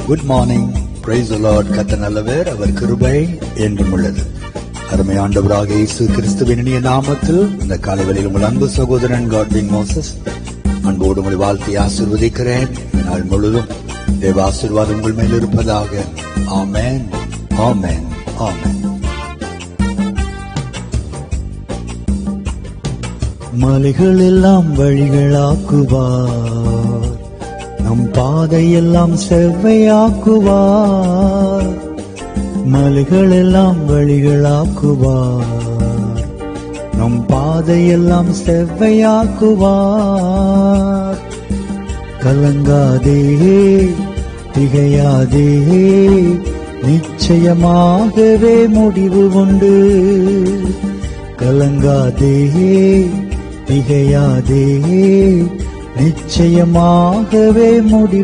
Good morning. Praise the Lord. கர்த்தர் நல்லவர், அவர் கிருபை என்றும் உள்ளது. அருமை ஆண்டவராக இயேசு கிறிஸ்துவின் இனிய நாமத்தில் இந்த காலை வேளையில் உங்கள் அன்பு சகோதரன் காட்வின் மோசஸ் அன்போடு உங்களை வாழ்த்தி ஆசீர்வதிக்கிறேன். நாள் முழுவதும் தேவ ஆசீர்வாதம் உங்கள் மேல் இருப்பதாக. ஆமென், ஆமென், ஆமென். மலைகள் எல்லாம் வழிகளாக்குவார், நம் பாதையெல்லாம் செவ்வையாக்குவார். மலைகள் எல்லாம் வழிகளாக்குவார், நம் பாதையெல்லாம் செவ்வையாக்குவார். கலங்காதே, திகையாதே, நிச்சயமாகவே முடிவு உண்டு. கலங்காதே, திகையாதே, நிச்சயமாகவே முடிவு